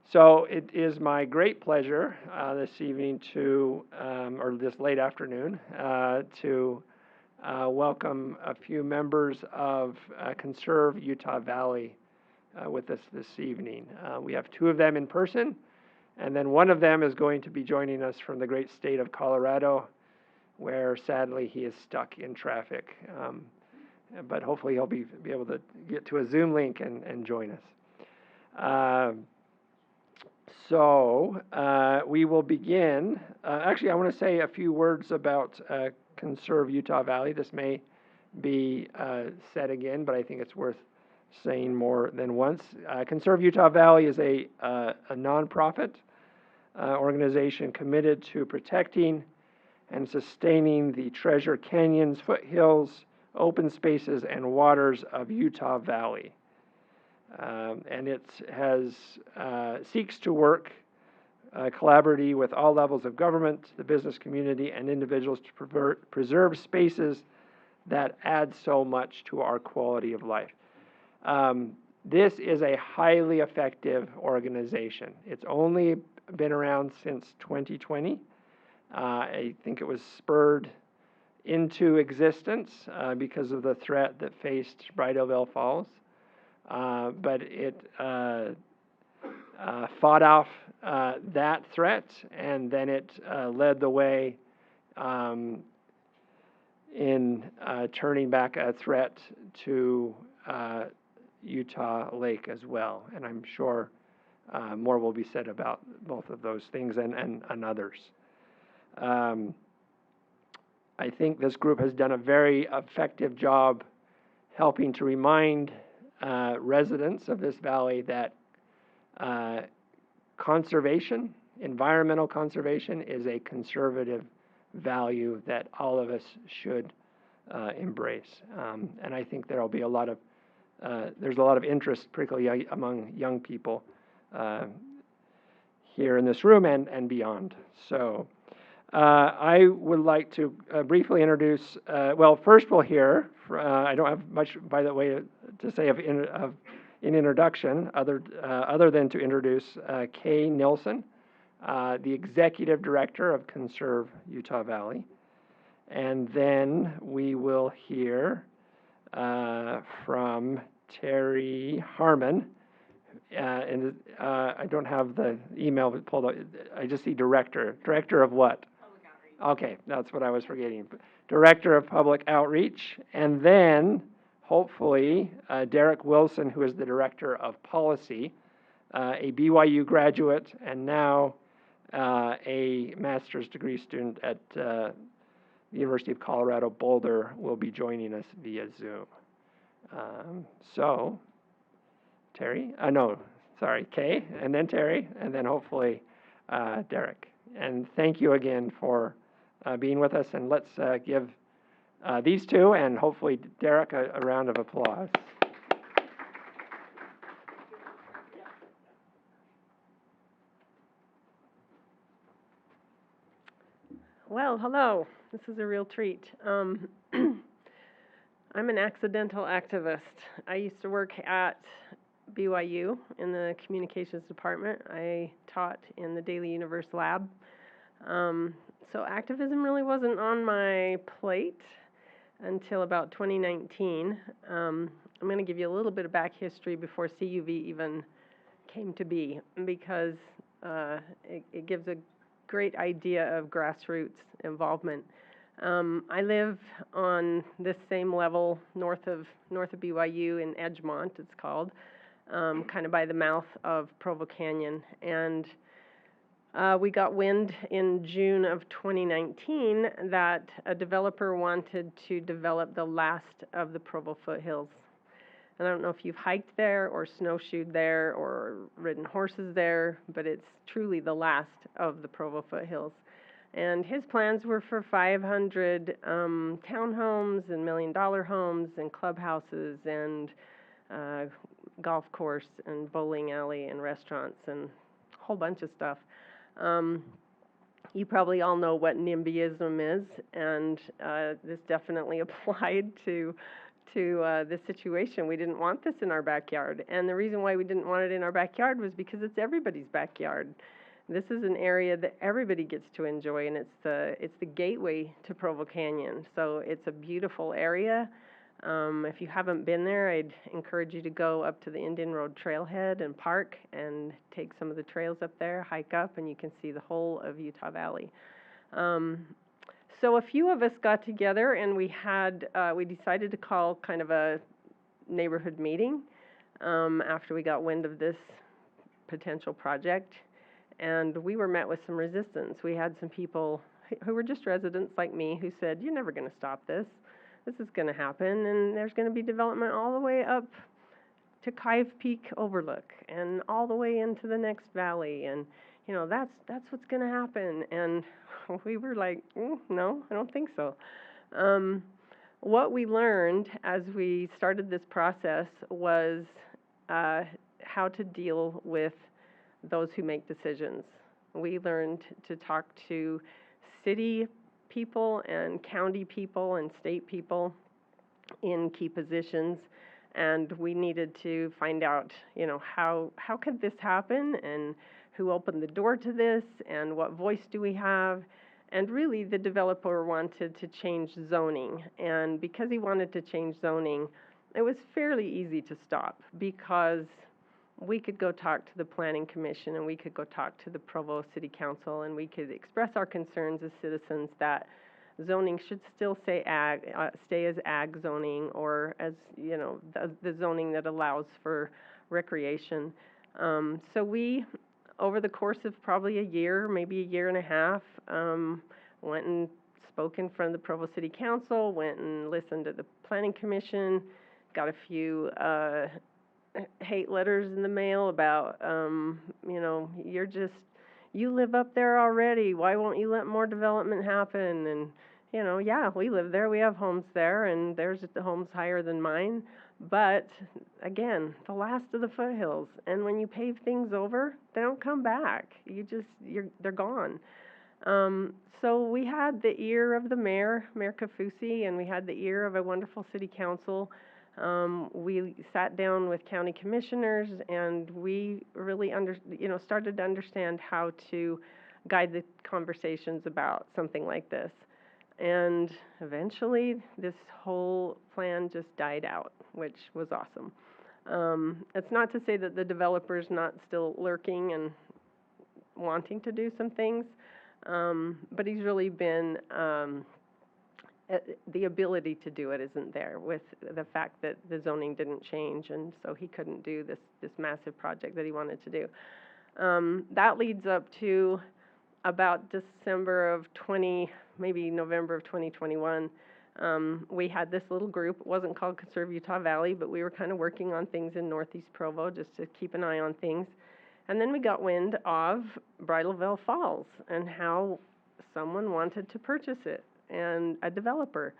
So it is my great pleasure this evening or this late afternoon, to welcome a few members of Conserve Utah Valley with us this evening. We have two of them in person, and then one of them is going to be joining us from the great state of Colorado, where sadly he is stuck in traffic. But hopefully he'll be able to get to a Zoom link and join us. So we will begin. Actually, I want to say a few words about Conserve Utah Valley. This may be said again, but I think it's worth saying more than once. Conserve Utah Valley is a nonprofit organization committed to protecting and sustaining the treasure canyons, foothills, open spaces, and waters of Utah Valley. And it seeks to work collaboratively with all levels of government, the business community, and individuals to preserve spaces that add so much to our quality of life. This is a highly effective organization. It's only been around since 2020. I think it was spurred into existence because of the threat that faced Bridalveil Falls. But it fought off that threat, and then it led the way in turning back a threat to Utah Lake as well. And I'm sure more will be said about both of those things and others. I think this group has done a very effective job helping to remind residents of this valley that conservation, environmental conservation, is a conservative value that all of us should embrace. And I think there's a lot of interest, particularly among young people here in this room and beyond. So I would like to briefly introduce, first we'll hear, I don't have much, by the way, to say in introduction, other than to introduce Kay Nilsson, the Executive Director of Conserve Utah Valley. And then we will hear from Terry Harmon. And I don't have the email pulled up. I just see Director. Director of what? Public Outreach. Okay, that's what I was forgetting. Director of Public Outreach. And then, hopefully, Derek Wilson, who is the Director of Policy, a BYU graduate, and now a master's degree student at the University of Colorado Boulder, will be joining us via Zoom. So, Terry? Kay, and then Terry, and then hopefully Derek. And thank you again for being with us, and let's give these two and hopefully Derek a round of applause. Well, hello. This is a real treat. I'm an accidental activist. I used to work at BYU in the communications department. I taught in the Daily Universe lab. So activism really wasn't on my plate until about 2019. I'm going to give you a little bit of back history before CUV even came to be, because it gives a great idea of grassroots involvement. I live on this same level north of BYU in Edgemont, it's called, kind of by the mouth of Provo Canyon. And we got wind in June of 2019 that a developer wanted to develop the last of the Provo foothills. And I don't know if you've hiked there or snowshoed there or ridden horses there, but it's truly the last of the Provo foothills. And his plans were for 500 townhomes and $1 million homes and clubhouses and golf course and bowling alley and restaurants and a whole bunch of stuff. You probably all know what NIMBYism is, and this definitely applied to to this situation. We didn't want this in our backyard. And the reason why we didn't want it in our backyard was because it's everybody's backyard. This is an area that everybody gets to enjoy, and it's the gateway to Provo Canyon. So it's a beautiful area. If you haven't been there, I'd encourage you to go up to the Indian Road Trailhead and park and take some of the trails up there, hike up, and you can see the whole of Utah Valley. So a few of us got together, and we decided to call kind of a neighborhood meeting after we got wind of this potential project. And we were met with some resistance. We had some people who were just residents like me who said, "You're never going to stop this. This is going to happen, and there's going to be development all the way up to Kive Peak Overlook and all the way into the next valley, and that's what's going to happen." And we were like, "No, I don't think so." What we learned as we started this process was how to deal with those who make decisions. We learned to talk to city people and county people and state people in key positions, and we needed to find out, how could this happen, and who opened the door to this, and what voice do we have. And really, the developer wanted to change zoning, and because he wanted to change zoning, it was fairly easy to stop, because we could go talk to the Planning Commission, and we could go talk to the Provo City Council, and we could express our concerns as citizens that zoning should still stay as ag zoning, or as, the zoning that allows for recreation. So we, over the course of probably a year, maybe a year and a half, went and spoke in front of the Provo City Council, went and listened to the Planning Commission, got a few hate letters in the mail about, you live up there already, why won't you let more development happen? And, yeah, we live there, we have homes there, and there's the homes higher than mine, but again, the last of the foothills, and when you pave things over, they don't come back. They're gone. So we had the ear of the Mayor Kafusi, and we had the ear of a wonderful city council. We sat down with county commissioners, and we really started to understand how to guide the conversations about something like this. And eventually, this whole plan just died out, which was awesome. It's not to say that the developer's not still lurking and wanting to do some things, but he's really been the ability to do it isn't there with the fact that the zoning didn't change, and so he couldn't do this massive project that he wanted to do. That leads up to about December of maybe November of 2021. We had this little group. It wasn't called Conserve Utah Valley, but we were kind of working on things in Northeast Provo just to keep an eye on things. And then we got wind of Bridalveil Falls and how someone wanted to purchase it, and a developer,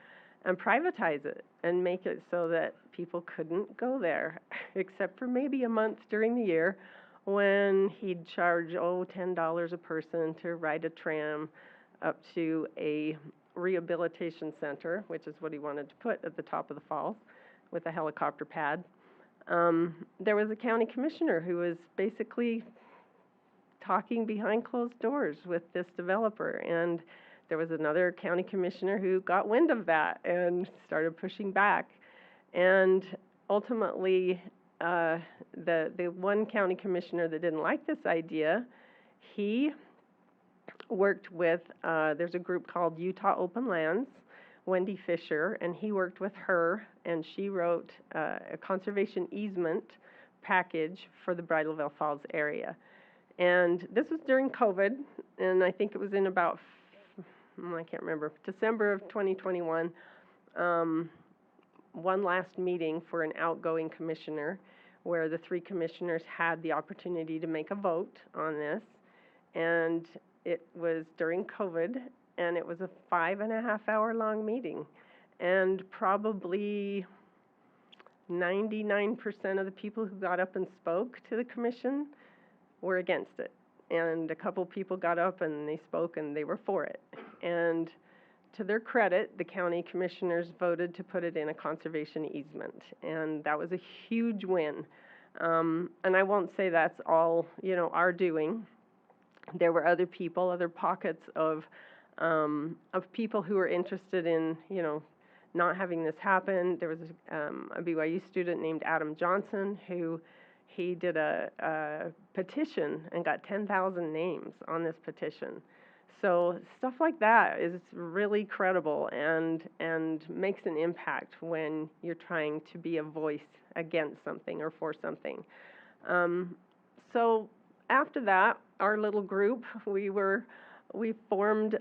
and privatize it and make it so that people couldn't go there except for maybe a month during the year when he'd charge $10 a person to ride a tram up to a rehabilitation center, which is what he wanted to put at the top of the falls with a helicopter pad. There was a county commissioner who was basically talking behind closed doors with this developer, and there was another county commissioner who got wind of that and started pushing back. And ultimately, the one county commissioner that didn't like this idea, he worked with, there's a group called Utah Open Lands, Wendy Fisher, and he worked with her, and she wrote a conservation easement package for the Bridalveil Falls area. And this was during COVID, and I think it was in about I can't remember, December of 2021, one last meeting for an outgoing commissioner where the three commissioners had the opportunity to make a vote on this. And it was during COVID, and it was a 5.5-hour long meeting. And probably 99% of the people who got up and spoke to the commission were against it. And a couple people got up and they spoke and they were for it. And to their credit, the county commissioners voted to put it in a conservation easement, and that was a huge win. And I won't say that's all, our doing. There were other people, other pockets of people who were interested in, not having this happen. There was a BYU student named Adam Johnson who he did a petition and got 10,000 names on this petition. So stuff like that is really credible and makes an impact when you're trying to be a voice against something or for something. So after that, our little group, we formed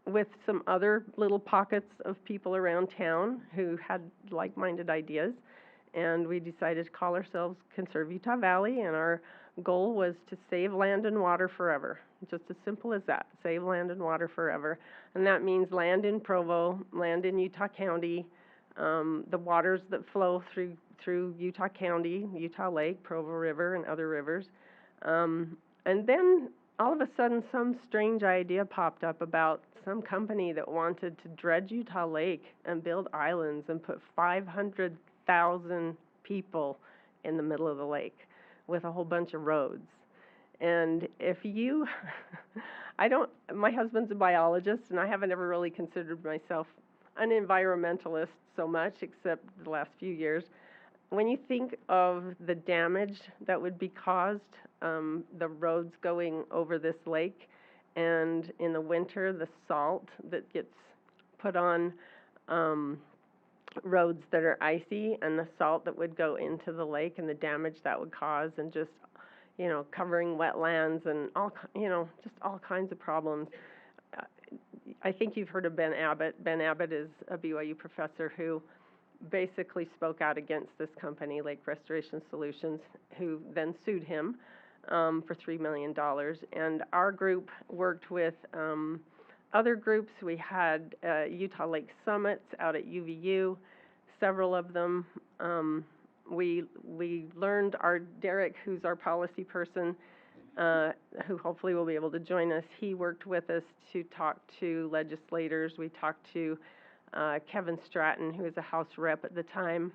with some other little pockets of people around town who had like-minded ideas, and we decided to call ourselves Conserve Utah Valley, and our goal was to save land and water forever. Just as simple as that, save land and water forever. And that means land in Provo, land in Utah County, the waters that flow through Utah County, Utah Lake, Provo River, and other rivers. And then all of a sudden some strange idea popped up about some company that wanted to dredge Utah Lake and build islands and put 500,000 people in the middle of the lake with a whole bunch of roads. And if you, my husband's a biologist, and I haven't ever really considered myself an environmentalist so much, except the last few years. When you think of the damage that would be caused, the roads going over this lake, and in the winter, the salt that gets put on roads that are icy, and the salt that would go into the lake, and the damage that would cause, and just, covering wetlands and just all kinds of problems. I think you've heard of Ben Abbott. Ben Abbott is a BYU professor who basically spoke out against this company, Lake Restoration Solutions, who then sued him for $3 million. And our group worked with other groups. We had Utah Lake Summits out at UVU, several of them. We learned, Derek, who's our policy person, who hopefully will be able to join us, he worked with us to talk to legislators. We talked to Kevin Stratton, who was a House rep at the time,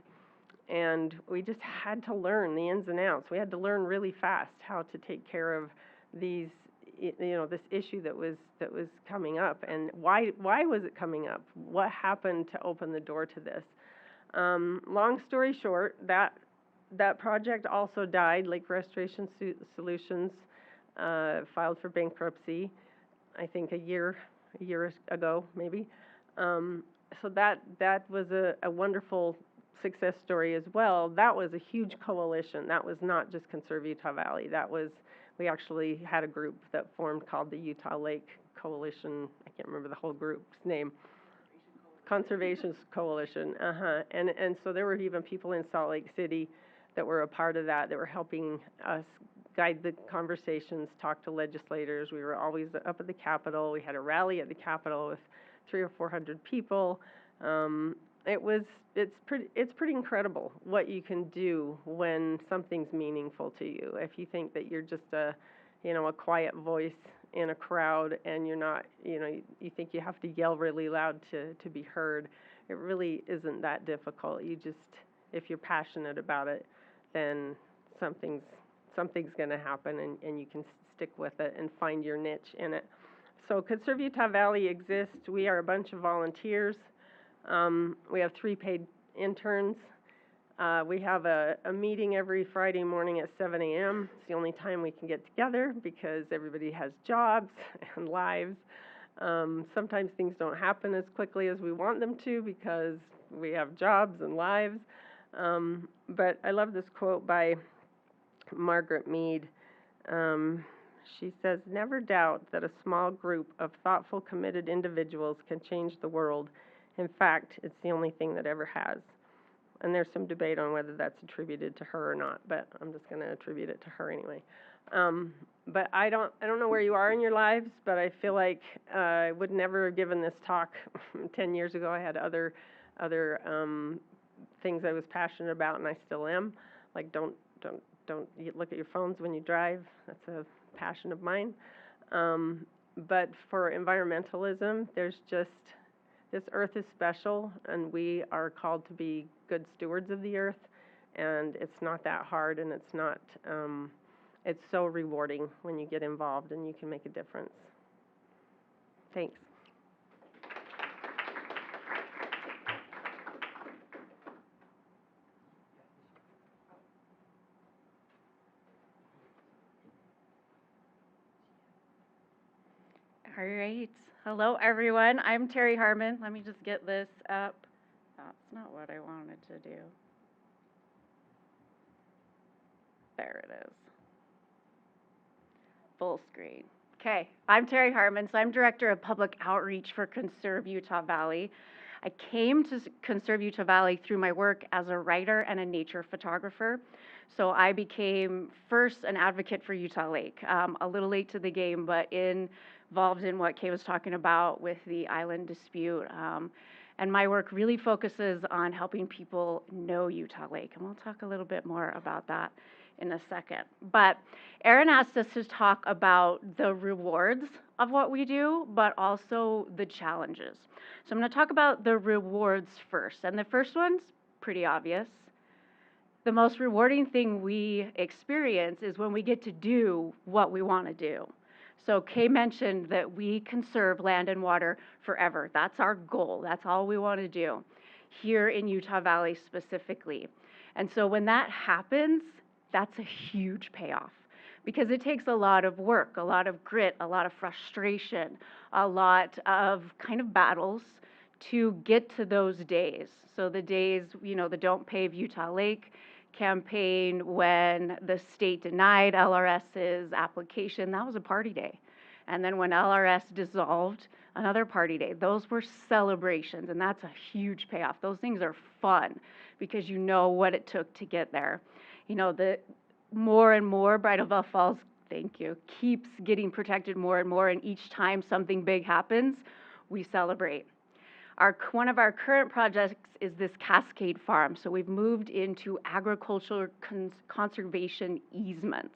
and we just had to learn the ins and outs. We had to learn really fast how to take care of these, this issue that was coming up, and why was it coming up? What happened to open the door to this? Long story short, that project also died. Lake Restoration Solutions filed for bankruptcy, I think a year ago, maybe. So that was a wonderful success story as well. That was a huge coalition. That was not just Conserve Utah Valley. We actually had a group that formed called the Utah Lake Coalition. I can't remember the whole group's name. Conservation Coalition. And so there were even people in Salt Lake City that were a part of that were helping us guide the conversations, talk to legislators. We were always up at the Capitol. We had a rally at the Capitol with 300 or 400 people. It's pretty incredible what you can do when something's meaningful to you. If you think that you're just a quiet voice in a crowd, and you're not, you think you have to yell really loud to be heard, it really isn't that difficult. If you're passionate about it, then something's going to happen, and you can stick with it and find your niche in it. So Conserve Utah Valley exists. We are a bunch of volunteers. We have 3 paid interns. We have a meeting every Friday morning at 7 a.m. It's the only time we can get together because everybody has jobs and lives. Sometimes things don't happen as quickly as we want them to because we have jobs and lives. But I love this quote by Margaret Mead. She says, "Never doubt that a small group of thoughtful, committed individuals can change the world. In fact, it's the only thing that ever has." And there's some debate on whether that's attributed to her or not, but I'm just going to attribute it to her anyway. But I don't know where you are in your lives, but I feel like I would never have given this talk 10 years ago. I had other things I was passionate about, and I still am. Like, don't look at your phones when you drive. That's a passion of mine. But for environmentalism, there's just, this earth is special, and we are called to be good stewards of the earth, and it's not that hard, and it's not, it's so rewarding when you get involved and you can make a difference. Thanks. All right. Hello, everyone. I'm Terry Harmon. Let me just get this up. That's not what I wanted to do. There it is. Full screen. Okay. I'm Terry Harmon. So I'm Director of Public Outreach for Conserve Utah Valley. I came to Conserve Utah Valley through my work as a writer and a nature photographer. So I became first an advocate for Utah Lake. A little late to the game, but involved in what Kay was talking about with the island dispute. And my work really focuses on helping people know Utah Lake. And we'll talk a little bit more about that in a second. But Erin asked us to talk about the rewards of what we do, but also the challenges. So I'm going to talk about the rewards first. And the first one's pretty obvious. The most rewarding thing we experience is when we get to do what we want to do. So Kay mentioned that we conserve land and water forever. That's our goal. That's all we want to do here in Utah Valley specifically. And so when that happens, that's a huge payoff because it takes a lot of work, a lot of grit, a lot of frustration, a lot of kind of battles to get to those days. So the days, the Don't Pave Utah Lake campaign, when the state denied LRS's application, that was a party day. And then when LRS dissolved, another party day. Those were celebrations, and that's a huge payoff. Those things are fun because you know what it took to get there. The more and more Bridalveil Falls, thank you, keeps getting protected more and more, and each time something big happens, we celebrate. One of our current projects is this Cascade Farm. So we've moved into agricultural conservation easements.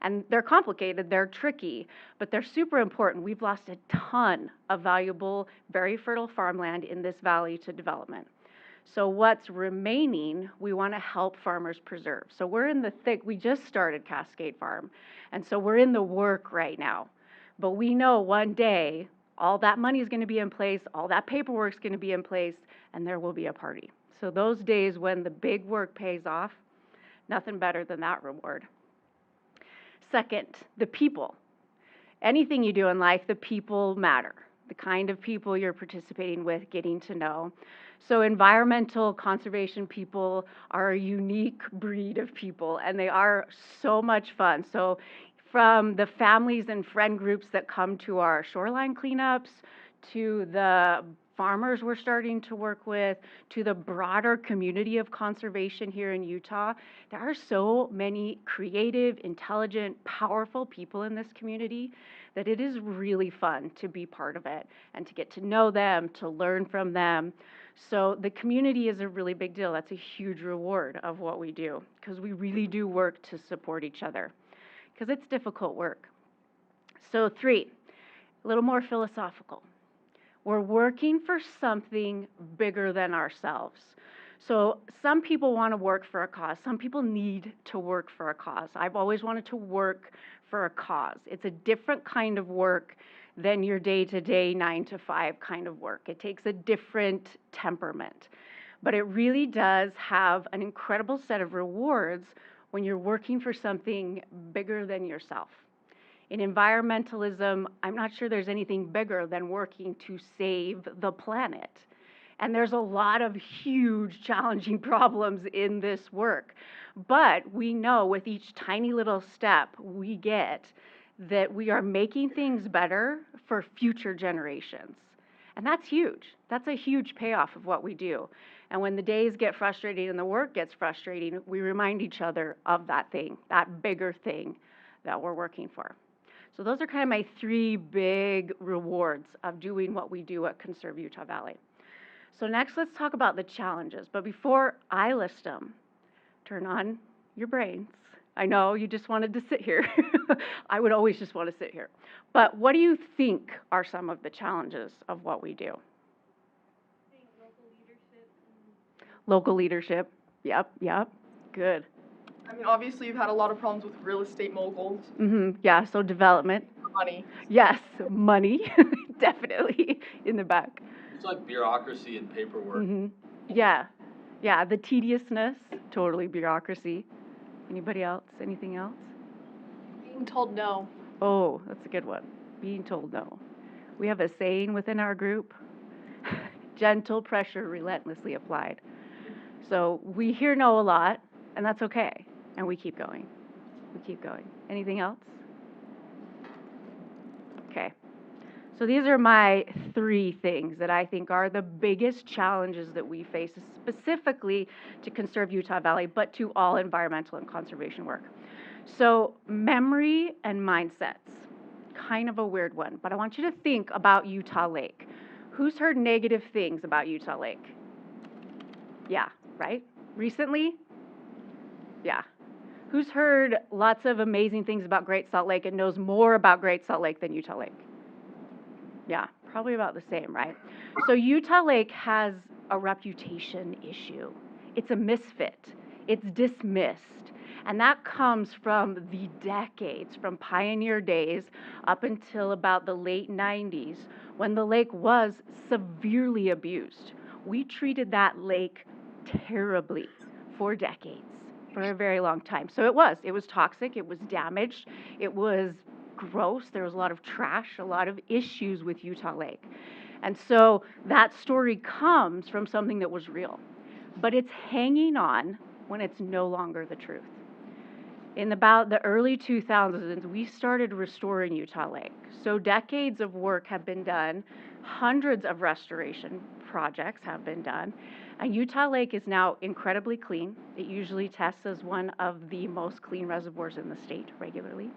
And they're complicated, they're tricky, but they're super important. We've lost a ton of valuable, very fertile farmland in this valley to development. So what's remaining, we want to help farmers preserve. So we're in the thick, we just started Cascade Farm. And so we're in the work right now. But we know one day, all that money is going to be in place, all that paperwork is going to be in place, and there will be a party. So those days when the big work pays off, nothing better than that reward. Second, the people. Anything you do in life, the people matter. The kind of people you're participating with, getting to know. So environmental conservation people are a unique breed of people, and they are so much fun. So from the families and friend groups that come to our shoreline cleanups, to the farmers we're starting to work with, to the broader community of conservation here in Utah, there are so many creative, intelligent, powerful people in this community that it is really fun to be part of it and to get to know them, to learn from them. So the community is a really big deal. That's a huge reward of what we do because we really do work to support each other because it's difficult work. So 3, a little more philosophical. We're working for something bigger than ourselves. So some people want to work for a cause. Some people need to work for a cause. I've always wanted to work for a cause. It's a different kind of work than your day-to-day 9-to-5 kind of work. It takes a different temperament. But it really does have an incredible set of rewards when you're working for something bigger than yourself. In environmentalism, I'm not sure there's anything bigger than working to save the planet. And there's a lot of huge, challenging problems in this work. But we know with each tiny little step we get that we are making things better for future generations. And that's huge. That's a huge payoff of what we do. And when the days get frustrating and the work gets frustrating, we remind each other of that thing, that bigger thing that we're working for. So those are kind of my 3 big rewards of doing what we do at Conserve Utah Valley. So next, let's talk about the challenges. But before I list them, turn on your brains I know you just wanted to sit here. I would always just want to sit here. But what do you think are some of the challenges of what we do? Local leadership. Yep. Good. I mean, obviously, you've had a lot of problems with real estate moguls. Yeah, so development. Money. Yes, money. Definitely in the back. It's like bureaucracy and paperwork. Yeah, the tediousness, totally bureaucracy. Anybody else? Anything else? Being told no. Oh, that's a good one. Being told no. We have a saying within our group, gentle pressure relentlessly applied. So we hear no a lot, and that's okay. And we keep going. Anything else? Okay. So these are my 3 things that I think are the biggest challenges that we face, specifically to Conserve Utah Valley, but to all environmental and conservation work. So memory and mindsets, kind of a weird one, but I want you to think about Utah Lake. Who's heard negative things about Utah Lake? Yeah, right? Recently? Yeah. Who's heard lots of amazing things about Great Salt Lake and knows more about Great Salt Lake than Utah Lake? Yeah, probably about the same, right? So Utah Lake has a reputation issue. It's a misfit. It's dismissed. And that comes from the decades, from pioneer days up until about the late 90s, when the lake was severely abused. We treated that lake terribly for decades, for a very long time. So it was toxic, it was damaged, it was gross, there was a lot of trash, a lot of issues with Utah Lake. And so that story comes from something that was real, but it's hanging on when it's no longer the truth. In about the early 2000s, we started restoring Utah Lake. So decades of work have been done, hundreds of restoration projects have been done, and Utah Lake is now incredibly clean. It usually tests as one of the most clean reservoirs in the state regularly.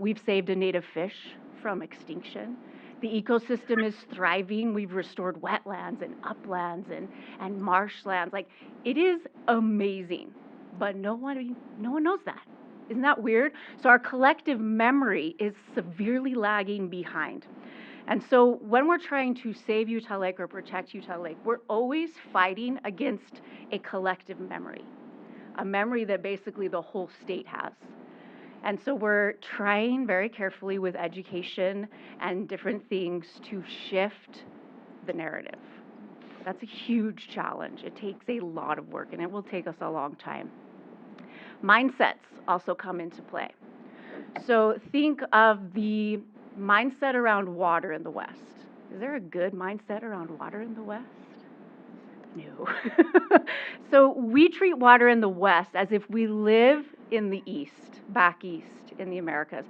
We've saved a native fish from extinction. The ecosystem is thriving. We've restored wetlands and uplands and marshlands. Like, it is amazing, but no one knows that. Isn't that weird? So our collective memory is severely lagging behind. And so when we're trying to save Utah Lake or protect Utah Lake, we're always fighting against a collective memory, a memory that basically the whole state has. And so we're trying very carefully with education and different things to shift the narrative. That's a huge challenge. It takes a lot of work, and it will take us a long time. Mindsets also come into play. So think of the mindset around water in the West. Is there a good mindset around water in the West? No. So we treat water in the West as if we live in the East, back East in the Americas,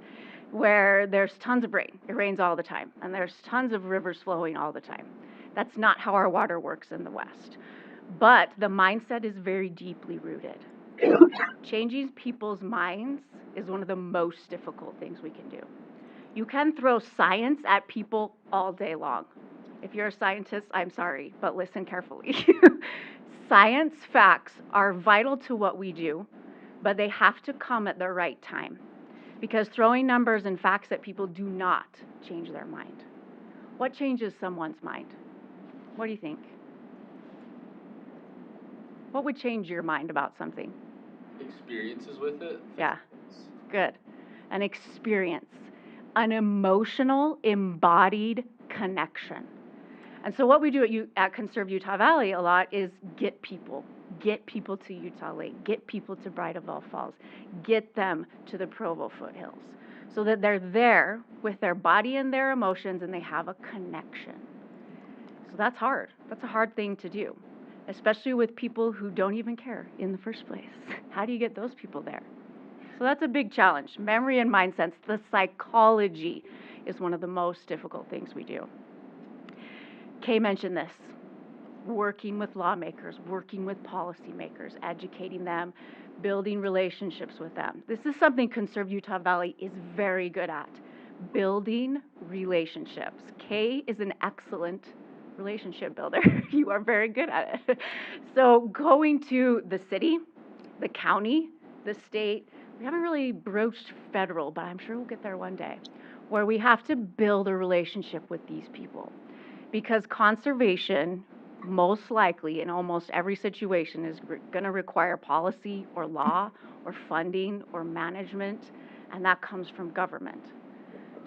where there's tons of rain. It rains all the time, and there's tons of rivers flowing all the time. That's not how our water works in the West. But the mindset is very deeply rooted. Changing people's minds is one of the most difficult things we can do. You can throw science at people all day long. If you're a scientist, I'm sorry, but listen carefully. Science facts are vital to what we do, but they have to come at the right time, because throwing numbers and facts at people do not change their mind. What changes someone's mind? What do you think? What would change your mind about something? Experiences with it. Yeah, good. An experience, an emotional, embodied connection. And so what we do at Conserve Utah Valley a lot is get people to Utah Lake, get people to Bridalveil Falls, get them to the Provo foothills, so that they're there with their body and their emotions and they have a connection. So that's hard. That's a hard thing to do, especially with people who don't even care in the first place. How do you get those people there? So that's a big challenge. Memory and mindsets, the psychology is one of the most difficult things we do. Kay mentioned this, working with lawmakers, working with policymakers, educating them, building relationships with them. This is something Conserve Utah Valley is very good at, building relationships. Kay is an excellent relationship builder. You are very good at it. So going to the city, the county, the state, we haven't really broached federal, but I'm sure we'll get there one day, where we have to build a relationship with these people. Because conservation, most likely in almost every situation, is going to require policy or law or funding or management, and that comes from government.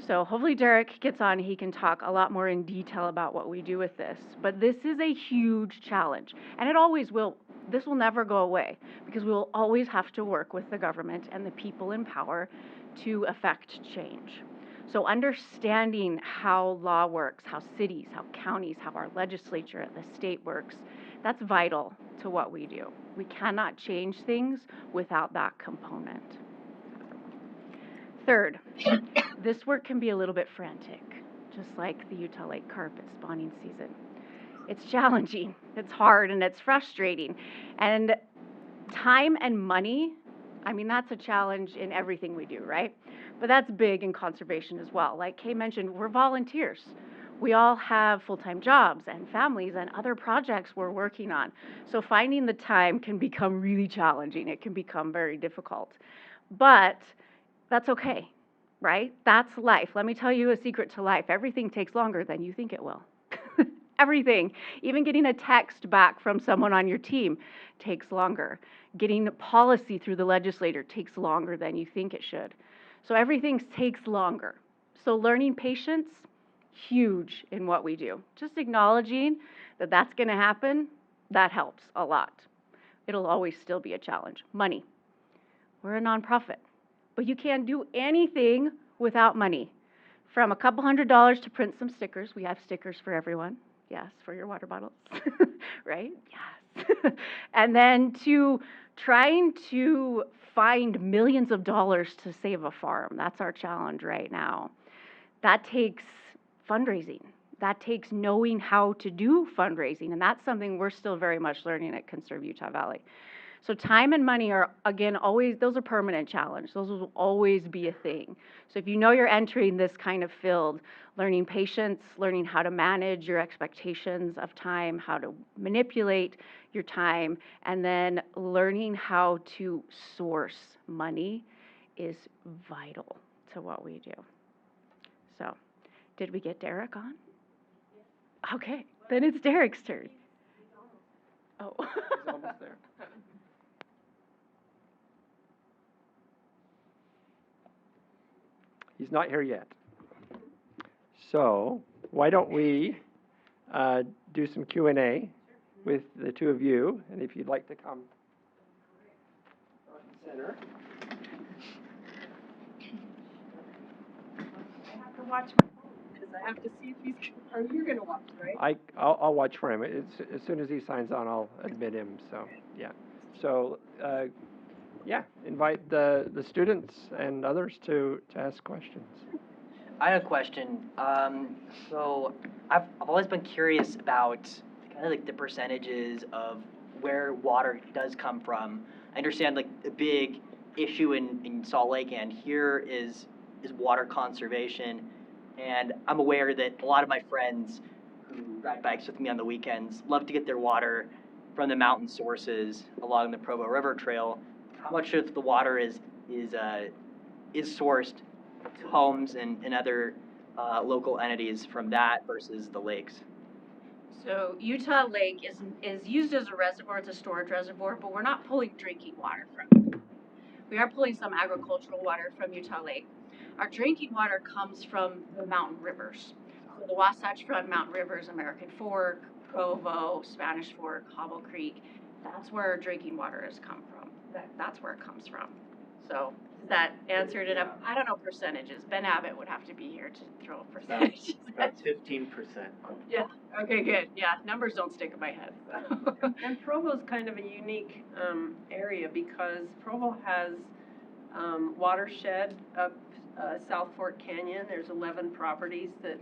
So hopefully Derek gets on, he can talk a lot more in detail about what we do with this. But this is a huge challenge, and it always will. This will never go away because we will always have to work with the government and the people in power to affect change. So understanding how law works, how cities, how counties, how our legislature at the state works, that's vital to what we do. We cannot change things without that component. Third, this work can be a little bit frantic, just like the Utah Lake carp at spawning season. It's challenging, it's hard, and it's frustrating. And time and money, I mean, that's a challenge in everything we do, right? But that's big in conservation as well. Like Kay mentioned, we're volunteers. We all have full-time jobs and families and other projects we're working on. So finding the time can become really challenging. It can become very difficult. But that's okay, right? That's life. Let me tell you a secret to life. Everything takes longer than you think it will. Everything. Even getting a text back from someone on your team takes longer. Getting policy through the legislature takes longer than you think it should. So everything takes longer. So learning patience, huge in what we do. Just acknowledging that that's going to happen, that helps a lot. It'll always still be a challenge. Money. We're a nonprofit, but you can't do anything without money. From a couple $100s to print some stickers. We have stickers for everyone. Yes, for your water bottles, right? Yes. And then to trying to find millions of dollars to save a farm. That's our challenge right now. That takes fundraising. That takes knowing how to do fundraising. And that's something we're still very much learning at Conserve Utah Valley. So time and money are, again, always, those are permanent challenges. Those will always be a thing. So if you know you're entering this kind of field, learning patience, learning how to manage your expectations of time, how to manipulate your time, and then learning how to source money is vital to what we do. So, did we get Derek on? Okay, then it's Derek's turn. Oh. He's almost there. He's not here yet. So why don't we do some Q&A with the two of you, and if you'd like to come front and center. I have to watch my phone because I have to see if he's, or you're going to watch, right? I'll watch for him. As soon as he signs on, I'll admit him. So yeah. So yeah, invite the students and others to ask questions. I have a question. So I've always been curious about kind of like the percentages of where water does come from. I understand like the big issue in Salt Lake and here is water conservation, and I'm aware that a lot of my friends who ride bikes with me on the weekends love to get their water from the mountain sources along the Provo River Trail. How much of the water is sourced to homes and other local entities from that versus the lakes? So Utah Lake is used as a reservoir, it's a storage reservoir, but we're not pulling drinking water from it. We are pulling some agricultural water from Utah Lake. Our drinking water comes from the mountain rivers. So the Wasatch Front Mountain Rivers, American Fork, Provo, Spanish Fork, Hobble Creek, that's where our drinking water has come from. That's where it comes from. So that answered it up. I don't know percentages. Ben Abbott would have to be here to throw percentages. About 15%. Yeah. Okay, good. Yeah, numbers don't stick in my head. And Provo's kind of a unique area because Provo has watershed up South Fork Canyon. There's 11 properties that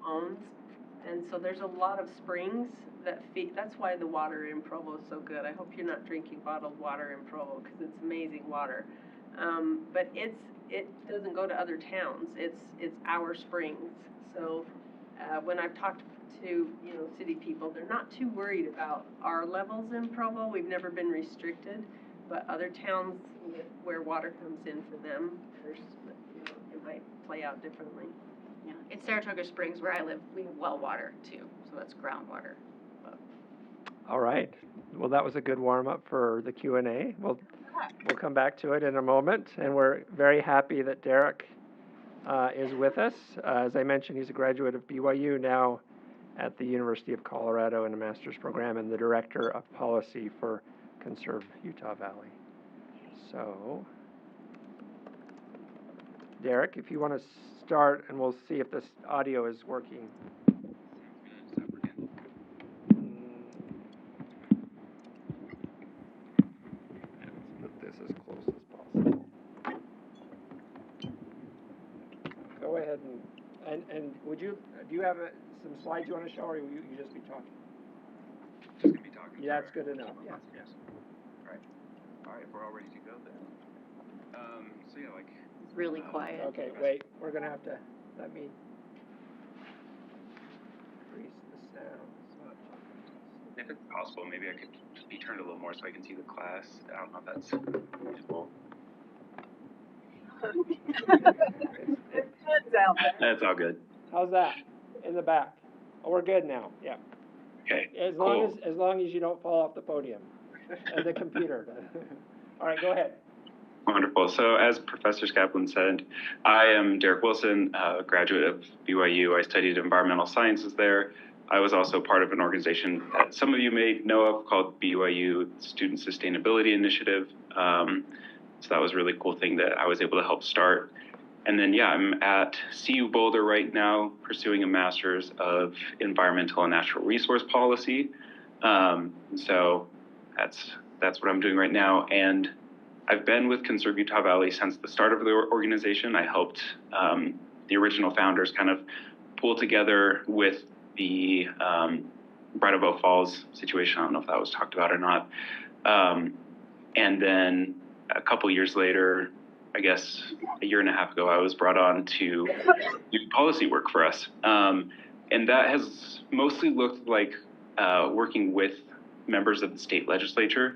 owns, and so there's a lot of springs that feed. That's why the water in Provo is so good. I hope you're not drinking bottled water in Provo because it's amazing water. But it doesn't go to other towns. It's our springs. So when I've talked to city people, they're not too worried about our levels in Provo. We've never been restricted. but other towns where water comes in for them, there's, it might play out differently. Yeah. In Saratoga Springs, where I live, we have well water too, so that's groundwater. All right. Well, that was a good warm-up for the Q&A. We'll come back to it in a moment, and we're very happy that Derek is with us. As I mentioned, he's a graduate of BYU, now at the University of Colorado in a master's program, and the director of policy for Conserve Utah Valley. So, Derek, if you want to start, and we'll see if this audio is working. Let's put this as close as possible. Go ahead and would you, do you have some slides you want to show, or will you just be talking? Just gonna be talking. Yeah, that's good enough. Yeah. Yes. All right, we're all ready to go then. So yeah, like. It's really quiet. Okay, wait, we're gonna have to, let me increase the sound. If it's possible, maybe I could just be turned a little more so I can see the class. I don't know if that's useful. That's all good. How's that? In the back? Oh, we're good now, yeah. Okay, As cool. long as you don't fall off the podium and the computer. All right, go ahead. Wonderful. So as Professor Skaplin said, I am Derek Wilson, a graduate of BYU. I studied environmental sciences there. I was also part of an organization that some of you may know of called BYU Student Sustainability Initiative. So that was a really cool thing that I was able to help start. And then, yeah, I'm at CU Boulder right now, pursuing a master's of environmental and natural resource policy. So that's what I'm doing right now. And I've been with Conserve Utah Valley since the start of the organization. I helped the original founders kind of pull together with the Bridal Veil Falls situation. I don't know if that was talked about or not. And then a couple years later, I guess a year and a half ago, I was brought on to do policy work for us. And that has mostly looked like working with members of the state legislature,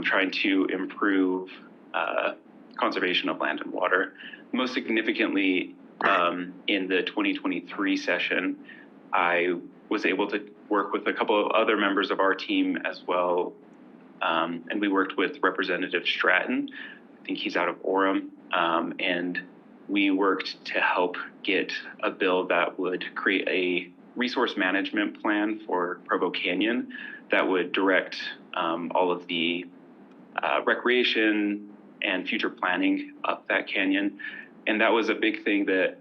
trying to improve conservation of land and water. Most significantly, in the 2023 session, I was able to work with a couple of other members of our team as well. And we worked with Representative Stratton. I think he's out of Orem. And we worked to help get a bill that would create a resource management plan for Provo Canyon that would direct all of the recreation and future planning up that canyon. And that was a big thing that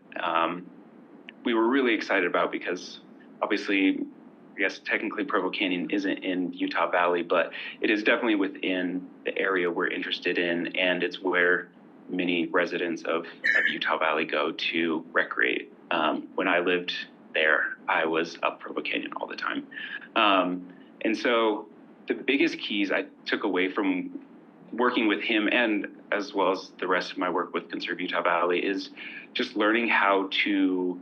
we were really excited about because obviously, I guess technically Provo Canyon isn't in Utah Valley, but it is definitely within the area we're interested in, and it's where many residents of Utah Valley go to recreate. When I lived there, I was up Provo Canyon all the time. And so the biggest keys I took away from working with him, and as well as the rest of my work with Conserve Utah Valley, is just learning how to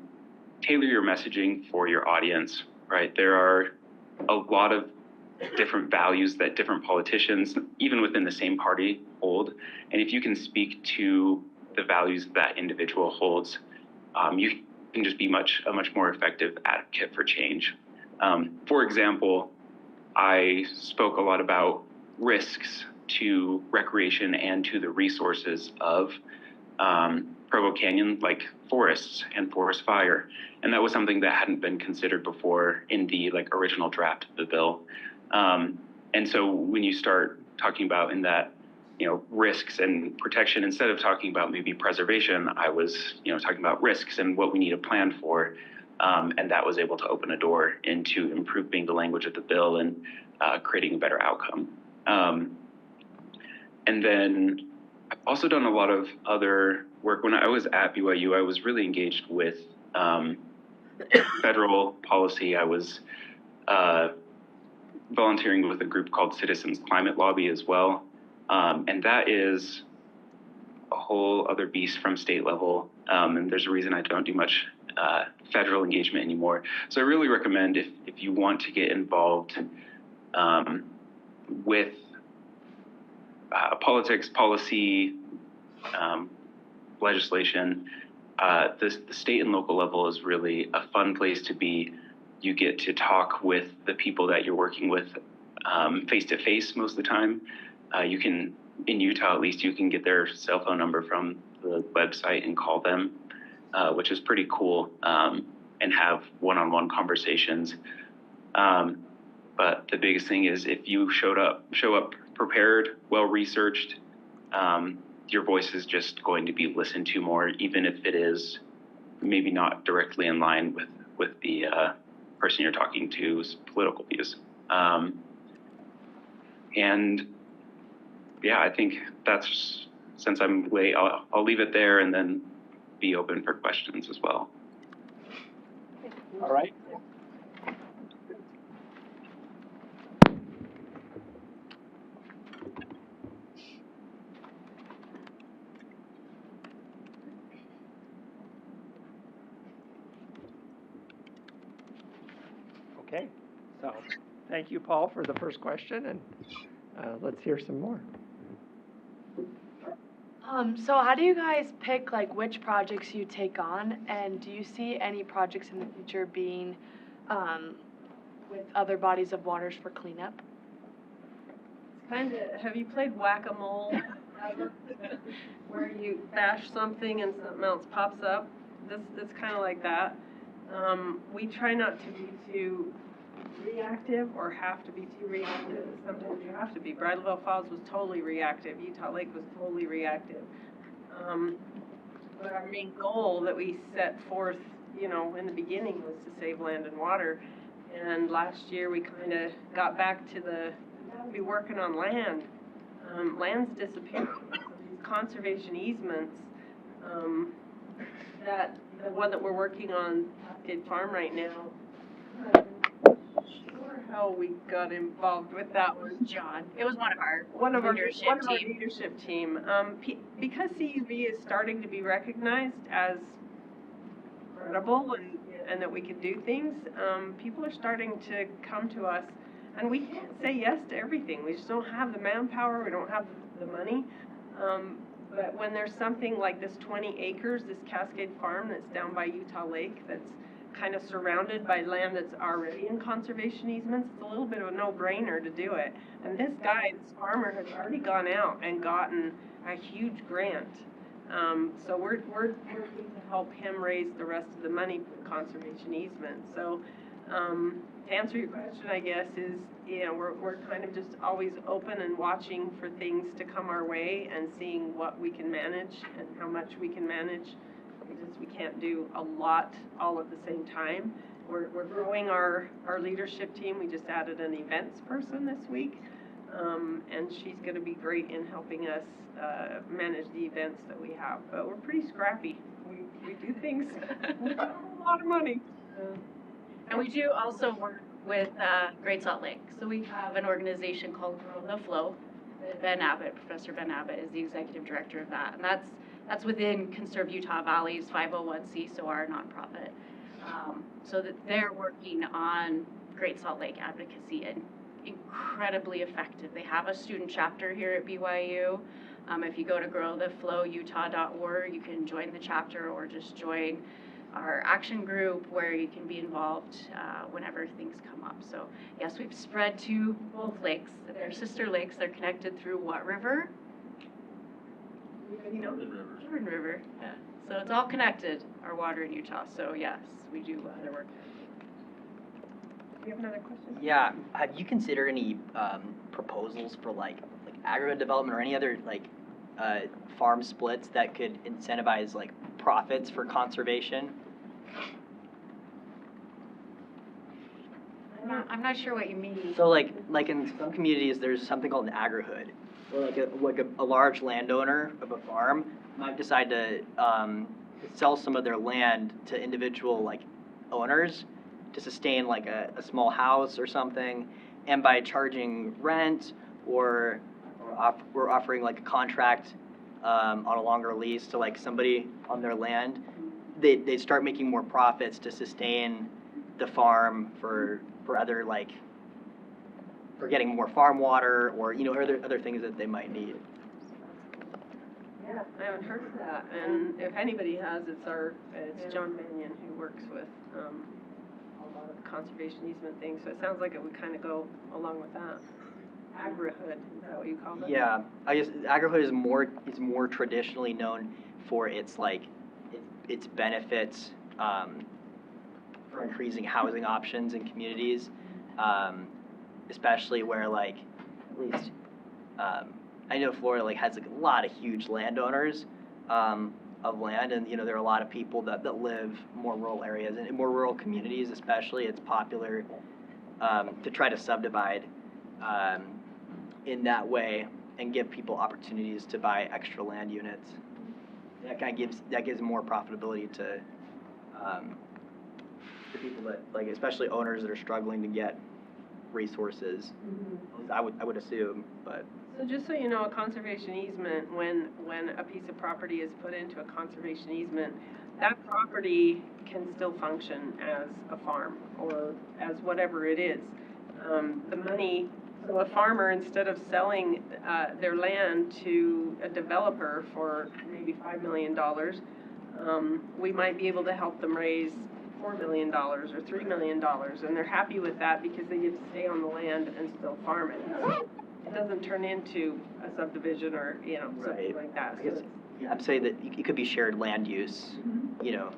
tailor your messaging for your audience, right? There are a lot of different values that different politicians, even within the same party, hold. And if you can speak to the values that individual holds, you can just be a much more effective advocate for change. For example, I spoke a lot about risks to recreation and to the resources of Provo Canyon, like forests and forest fire. And that was something that hadn't been considered before in the original draft of the bill. And so when you start talking about in that, risks and protection, instead of talking about maybe preservation, I was, talking about risks and what we need to plan for. And that was able to open a door into improving the language of the bill and creating a better outcome. And then I've also done a lot of other work. When I was at BYU, I was really engaged with federal policy. I was volunteering with a group called Citizens Climate Lobby as well. And that is a whole other beast from state level. And there's a reason I don't do much federal engagement anymore. So I really recommend if you want to get involved with politics, policy, legislation. The state and local level is really a fun place to be. You get to talk with the people that you're working with face to face most of the time. You can, in Utah at least, you can get their cell phone number from the website and call them, which is pretty cool, and have one-on-one conversations. But the biggest thing is if you show up prepared, well-researched, your voice is just going to be listened to more, even if it is maybe not directly in line with the person you're talking to's political views. And yeah, I think that's, since I'm late, I'll leave it there and then be open for questions as well. All right. Okay, so thank you, Paul, for the first question, and let's hear some more. So how do you guys pick like which projects you take on, and do you see any projects in the future being with other bodies of waters for cleanup? Have you played whack-a-mole? Where you bash something and something else pops up? It's kind of like that. We try not to be too reactive or have to be too reactive. Sometimes you have to be. Bridleville Falls was totally reactive. Utah Lake was totally reactive. But our main goal that we set forth, in the beginning was to save land and water. And last year we kind of got back to be working on land. Land's disappearing. These conservation easements, the one that we're working on, Cascade Farm right now, I'm not sure how we got involved with that one. John, it was one of our leadership team. Because CUV is starting to be recognized as credible and that we can do things, people are starting to come to us, and we can't say yes to everything. We just don't have the manpower, we don't have the money. But when there's something like this 20 acres, this Cascade Farm that's down by Utah Lake, that's kind of surrounded by land that's already in conservation easements, it's a little bit of a no-brainer to do it. And this farmer has already gone out and gotten a huge grant. So we're working to help him raise the rest of the money for conservation easements. So to answer your question, I guess, is, we're kind of just always open and watching for things to come our way and seeing what we can manage and how much we can manage, because we can't do a lot all at the same time. We're growing our leadership team. We just added an events person this week, and she's going to be great in helping us manage the events that we have. But we're pretty scrappy. We do things with a lot of money. And we do also work with Great Salt Lake. So we have an organization called Grow the Flow. Professor Ben Abbott is the executive director of that. And that's within Conserve Utah Valley's 501c, so our nonprofit. So that they're working on Great Salt Lake advocacy and incredibly effective. They have a student chapter here at BYU. If you go to growtheflowutah.org, you can join the chapter or just join our action group where you can be involved whenever things come up. So yes, we've spread to both lakes. They're sister lakes. They're connected through what river? Jordan River. Yeah. So it's all connected, our water in Utah. So yes, we do other work. Do you have another question? Yeah. Have you considered any proposals for like agri development or any other farm splits that could incentivize profits for conservation? I'm not sure what you mean. So like in some communities, there's something called an agrihood, where a large landowner of a farm might decide to sell some of their land to individual owners to sustain a small house or something, and by charging rent or we're offering a contract on a longer lease to somebody on their land, they start making more profits to sustain the farm for other for getting more farm water or, you know, other things that they might need. Yeah, I haven't heard of that, and if anybody has, it's John Mannion who works with, a lot of the conservation easement things, so it sounds like it would kind of go along with that. Agri-hood, is that what you call it? Yeah, I guess agri-hood is more traditionally known for its its benefits for increasing housing options in communities, especially where like at least I know Florida like has like a lot of huge landowners of land, and you know there are a lot of people that live more rural areas and in more rural communities especially. It's popular to try to subdivide in that way and give people opportunities to buy extra land units. That kind of gives more profitability to people that like, especially owners that are struggling to get resources. I would assume, but. So just so you know, a conservation easement, when a piece of property is put into a conservation easement, that property can still function as a farm or as whatever it is. The money. So a farmer, instead of selling their land to a developer for maybe $5 million, we might be able to help them raise $4 million or $3 million, and they're happy with that because they get to stay on the land and still farm it. It doesn't turn into a subdivision or, you know, something like that. I guess, yeah, I'd say that it could be shared land use, you know.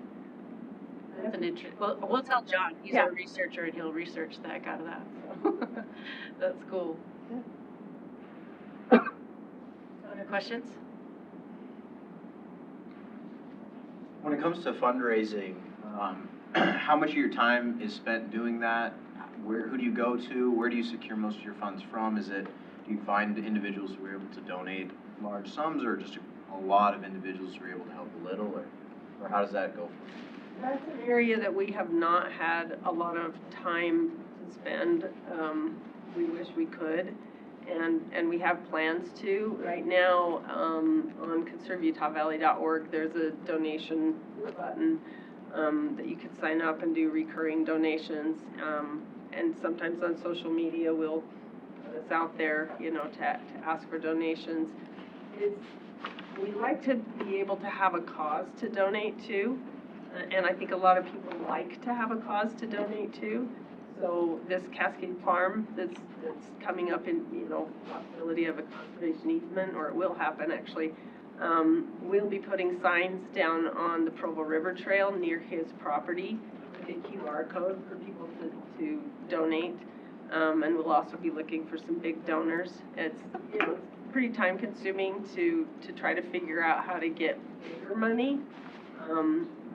That's an well, we'll tell John. He's our researcher, and he'll research the heck out of that. So. That's cool. Other questions? When it comes to fundraising, how much of your time is spent doing that? Who do you go to? Where do you secure most of your funds from? Do you find individuals who are able to donate large sums, or just a lot of individuals who are able to help a little, or how does that go? That's an area that we have not had a lot of time to spend. We wish we could, and we have plans to. Right now, on conserveutahvalley.org, there's a donation button that you can sign up and do recurring donations. And sometimes on social media, we'll put us out there, you know, to ask for donations. We like to be able to have a cause to donate to. And I think a lot of people like to have a cause to donate to. So this Cascade Farm that's coming up in, you know, possibility of a conservation easement, or it will happen actually, we'll be putting signs down on the Provo River Trail near his property, like a QR code for people to donate. And we'll also be looking for some big donors. It's, you know, it's pretty time consuming to try to figure out how to get bigger money.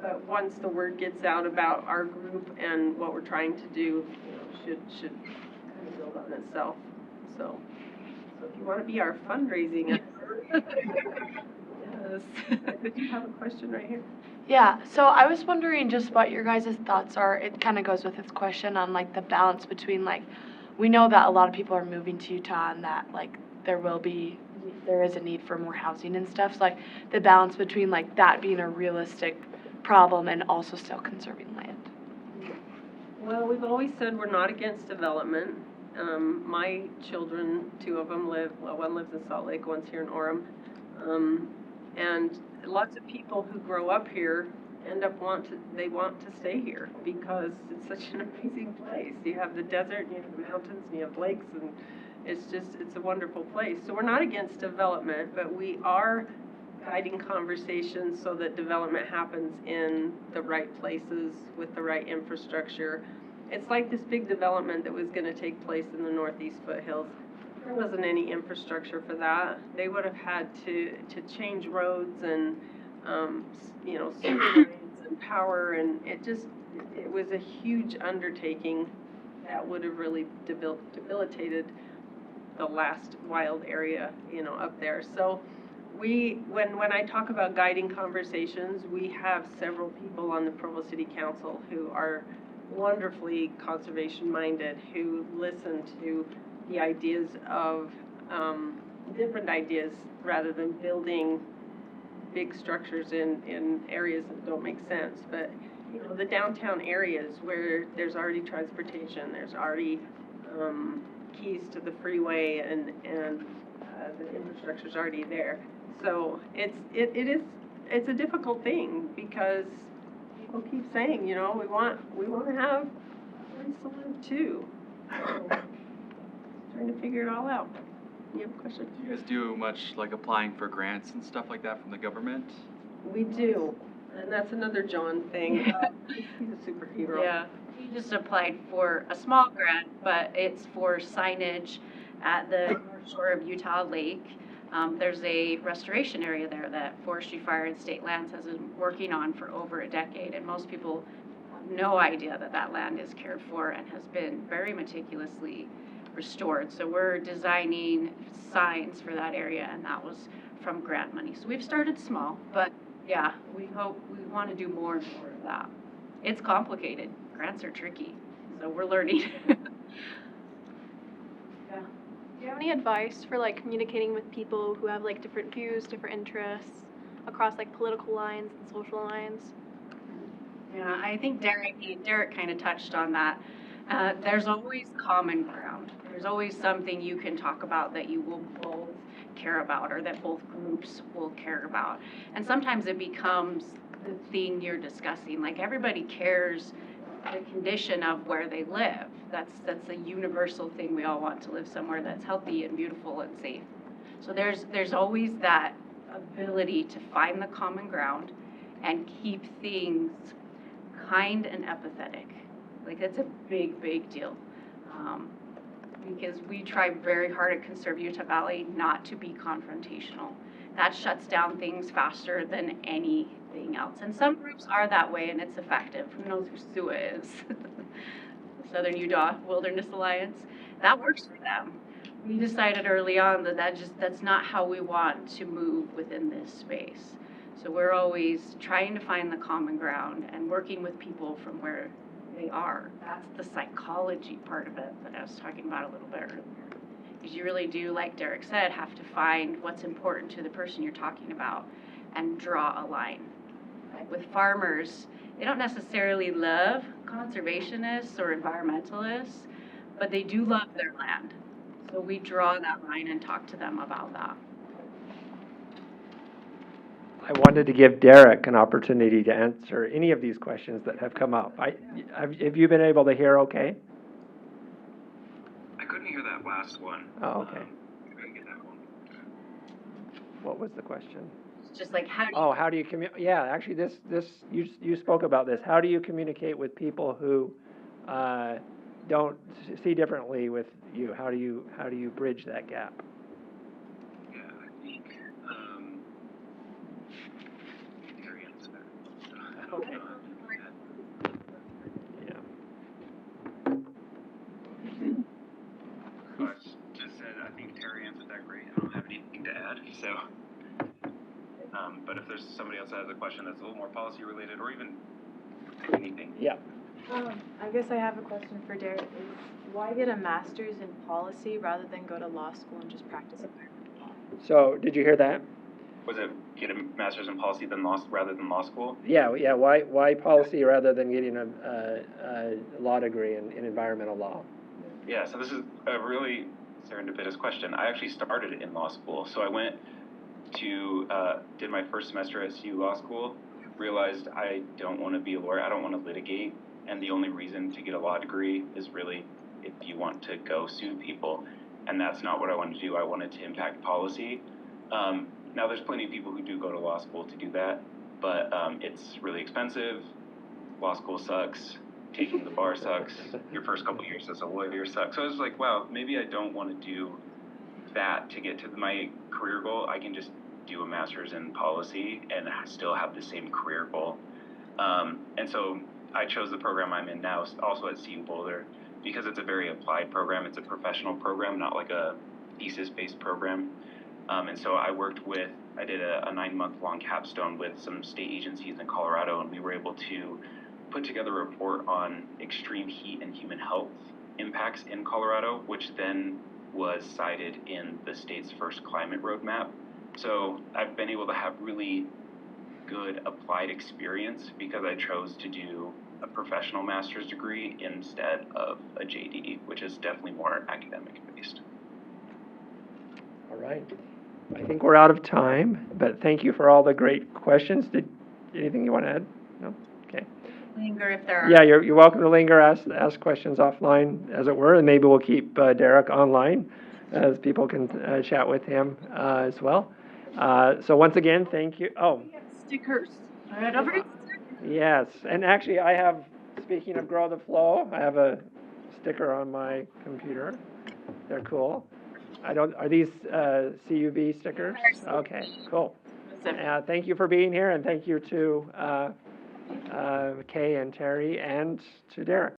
But once the word gets out about our group and what we're trying to do, you know, should kind of build on itself. So if you want to be our fundraising expert, yes. Did you have a question right here? Yeah, so I was wondering just what your guys' thoughts are. It kind of goes with this question on like the balance between like, we know that a lot of people are moving to Utah and that like there is a need for more housing and stuff. So like the balance between like that being a realistic problem and also still conserving land. Well, we've always said we're not against development. My children, two of them one lives in Salt Lake, one's here in Orem. And lots of people who grow up here end up want to stay here because it's such an amazing place. You have the desert, and you have the mountains, and you have lakes, and it's a wonderful place. So we're not against development, but we are guiding conversations so that development happens in the right places with the right infrastructure. It's like this big development that was going to take place in the northeast foothills. There wasn't any infrastructure for that. They would have had to change roads and you know, sewer lines and power, and it was a huge undertaking that would have really debilitated the last wild area, you know, up there. So when I talk about guiding conversations, we have several people on the Provo City Council who are wonderfully conservation minded, who listen to the ideas of different ideas rather than building big structures in areas that don't make sense. But you know, the downtown areas where there's already transportation, there's already keys to the freeway and the infrastructure's already there. So it's a difficult thing because people keep saying, you know, we want to have a place to live too. So, trying to figure it all out. You have a question? Do you guys do much like applying for grants and stuff like that from the government? We do, and that's another John thing. He's a superhero. Yeah, we just applied for a small grant, but it's for signage at the north shore of Utah Lake. There's a restoration area there that Forestry, Fire, and State Lands has been working on for over a decade, and most people have no idea that that land is cared for and has been very meticulously restored. So we're designing signs for that area, and that was from grant money. So we've started small, but yeah, we want to do more and more of that. It's complicated. Grants are tricky, so we're learning. Yeah. Do you have any advice for like communicating with people who have like different views, different interests across like political lines and social lines? Yeah, I think Derek kind of touched on that. There's always common ground. There's always something you can talk about that you will both care about or that both groups will care about. And sometimes it becomes the thing you're discussing. Like everybody cares the condition of where they live. That's a universal thing. We all want to live somewhere that's healthy and beautiful and safe. So there's always that ability to find the common ground and keep things kind and empathetic. Like that's a big, big deal. Because we try very hard at Conserve Utah Valley not to be confrontational. That shuts down things faster than anything else. And some groups are that way and it's effective. Who knows who SUA is? Southern Utah Wilderness Alliance. That works for them. We decided early on that that's not how we want to move within this space. So we're always trying to find the common ground and working with people from where they are. That's the psychology part of it that I was talking about a little bit earlier. Because you really do, like Derek said, have to find what's important to the person you're talking about and draw a line. Like with farmers, they don't necessarily love conservationists or environmentalists, but they do love their land. So we draw that line and talk to them about that. I wanted to give Derek an opportunity to answer any of these questions that have come up. Have you been able to hear okay? I couldn't hear that last one. Oh, okay. I couldn't get that one. What was the question? It's just like how do you How do you communicate? Yeah, actually, you spoke about this. How do you communicate with people who don't see differently with you? How do you bridge that gap? Yeah, I think Terry answered that. Okay. Yeah. I just said I think Terry answered that great. I don't have anything to add. So, but if there's somebody else that has a question that's a little more policy related or even anything. Yeah. I guess I have a question for Derek. Is why get a master's in policy rather than go to law school and just practice environmental law? So, did you hear that? Was it get a master's in policy rather than law school? Yeah. Why policy rather than getting a law degree in environmental law? Yeah, so this is a really serendipitous question. I actually started in law school. So I went to, did my first semester at CU Law School, realized I don't want to be a lawyer, I don't want to litigate, and the only reason to get a law degree is really if you want to go sue people, and that's not what I wanted to do. I wanted to impact policy. Now there's plenty of people who do go to law school to do that, but it's really expensive, law school sucks, taking the bar sucks, your first couple years as a lawyer sucks. So I was like, wow, maybe I don't want to do that to get to my career goal. I can just do a master's in policy and still have the same career goal. And so I chose the program I'm in now, also at CU Boulder, because it's a very applied program. It's a professional program, not like a thesis-based program. And so I did a 9-month-long capstone with some state agencies in Colorado, and we were able to put together a report on extreme heat and human health impacts in Colorado, which then was cited in the state's first climate roadmap. So I've been able to have really good applied experience because I chose to do a professional master's degree instead of a JD, which is definitely more academic based. All right. I think we're out of time, but thank you for all the great questions. Anything you want to add? No? Okay. Linger if there are. Yeah, you're welcome to linger, ask questions offline, as it were, and maybe we'll keep Derek online as people can chat with him as well. So once again, thank you. Oh. Stickers. All right, over here. Yes, and actually I have, speaking of Grow the Flow, I have a sticker on my computer. They're cool. Are these CUV stickers? Okay, cool. Thank you for being here, and thank you to Kay and Terry and to Derek.